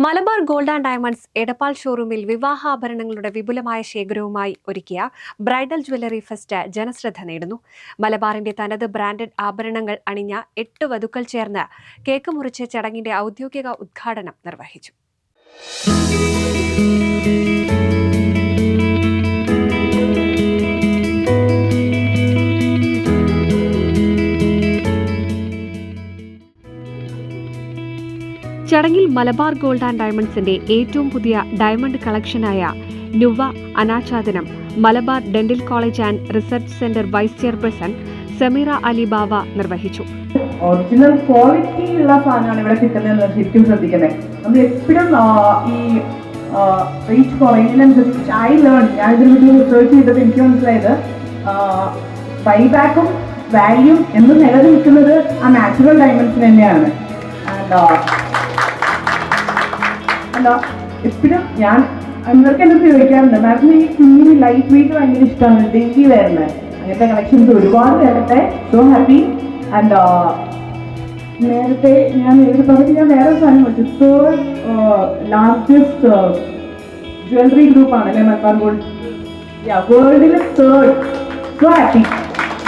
Malabar gold and diamonds Edappal ഷോറൂമിൽ വിവാഹാഭരണങ്ങളുടെ വിപുലമായ ശേഖരവുമായി ഒരുക്കിയ ബ്രൈഡൽ ജ്വല്ലറി ഫെസ്റ്റ് ജനശ്രദ്ധ നേടുന്നു. മലബാറിന്റെ തനത് ബ്രാൻഡഡ് ആഭരണങ്ങൾ അണിഞ്ഞ 8 വധുക്കൾ ചേർന്ന് കേക്ക് മുറിച്ച് ചടങ്ങിന്റെ ഔദ്യോഗിക ഉദ്ഘാടനം നിർവഹിച്ചു. ചടങ്ങിൽ മലബാർ ഗോൾഡ് ആൻഡ് ഡയമണ്ട്സിന്റെ ഏറ്റവും പുതിയ ഡയമണ്ട് കളക്ഷനായ നുവ അനാച്ഛാദനം Malabar dental college and research centre vice chairperson Sameera Ali Bava നിർവഹിച്ചു. ഒറിജിനൽ ക്വാളിറ്റി ഉള്ള സാധനമാണ് ഇവിടെ കിട്ടുന്നത്. ശരിക്കും ശ്രദ്ധിക്കുന്നത് നമ്മൾ എപ്പോഴും ഈ റേറ്റ് കുറയുന്നതിനനുസരിച്ച് ഞാൻ ഇതിനെ റിസർച്ച് ചെയ്തത് എനിക്ക് മനസ്സിലായത് ബൈബാക്കും വാല്യൂ എന്ന് നിലനിൽക്കുന്നത് ആ നാച്ചുറൽ ഡയമണ്ട്സിന് തന്നെയാണ്. എപ്പോഴും ഞാൻ നിങ്ങൾക്ക് എന്നെ ചോദിക്കാറുണ്ട്, മാഡം ഈ കുഞ്ഞിന് ലൈറ്റ് വെയിറ്റ് ഭയങ്കര ഇഷ്ടമാണ്, ഡെയിലി വരുന്നത് അങ്ങനത്തെ കളക്ഷൻസ് ഒരുപാട് വരട്ടെ. So happy. ആൻഡ് നേരത്തെ ഞാൻ പറഞ്ഞിട്ട് ഞാൻ വേറെ സാധനം വെച്ചു. തേർഡ് ലാർജസ്റ്റ് ജ്വല്ലറി ഗ്രൂപ്പ് ആണല്ലേ മലബാർ ഗോൾഡ്, വേൾഡിൽ തേർഡ്. So happy.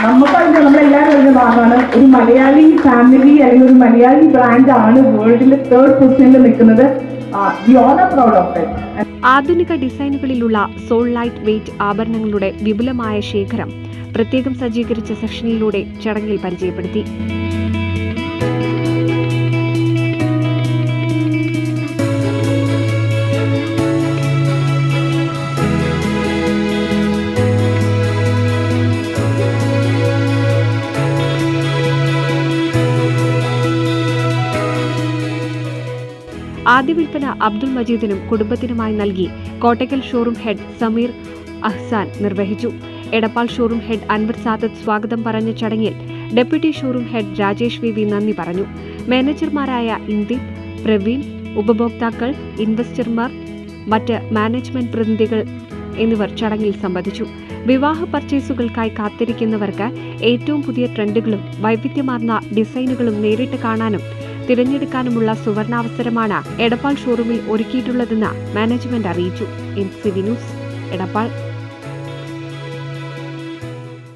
നമുക്കറിയാം, നമ്മളെല്ലാവരും അറിഞ്ഞ ഭാഗമാണ് ഒരു മലയാളി ഫാമിലി അല്ലെങ്കിൽ ഒരു മലയാളി ബ്രാൻഡാണ് വേൾഡിൽ തേർഡ് പൊസിഷനിൽ നിൽക്കുന്നത്. ആധുനിക ഡിസൈനുകളിലുള്ള സോൾ ലൈറ്റ് വെയിറ്റ് ആഭരണങ്ങളുടെ വിപുലമായ ശേഖരം പ്രത്യേകം സജ്ജീകരിച്ച സെക്ഷനിലൂടെ ചടങ്ങിൽ പരിചയപ്പെടുത്തി. ആദ്യ വിൽപ്പന അബ്ദുൾ മജീദിനും കുടുംബത്തിനുമായി നൽകി കോട്ടയ്ക്കൽ ഷോറൂം ഹെഡ് സമീർ അഹ്സാൻ നിർവഹിച്ചു. എടപ്പാൾ ഷോറൂം ഹെഡ് അൻവർ സാദത്ത് സ്വാഗതം പറഞ്ഞ ചടങ്ങിൽ deputy showroom head Rajesh V നന്ദി പറഞ്ഞു. മാനേജർമാരായ ഇന്ദീപ്, പ്രവീൺ, ഉപഭോക്താക്കൾ, ഇൻവെസ്റ്റർമാർ, മറ്റ് മാനേജ്മെന്റ് പ്രതിനിധികൾ എന്നിവർ ചടങ്ങിൽ സംബന്ധിച്ചു. വിവാഹ പർച്ചേസുകൾക്കായി കാത്തിരിക്കുന്നവർക്ക് ഏറ്റവും പുതിയ ട്രെൻഡുകളും വൈവിധ്യമാർന്ന ഡിസൈനുകളും നേരിട്ട് കാണാനും തിരഞ്ഞെടുക്കാനുമുള്ള സുവർണാവസരമാണ് എടപ്പാൾ ഷോറൂമിൽ ഒരുക്കിയിട്ടുള്ളതെന്ന് മാനേജ്മെന്റ് അറിയിച്ചു. NCV news, Edappal.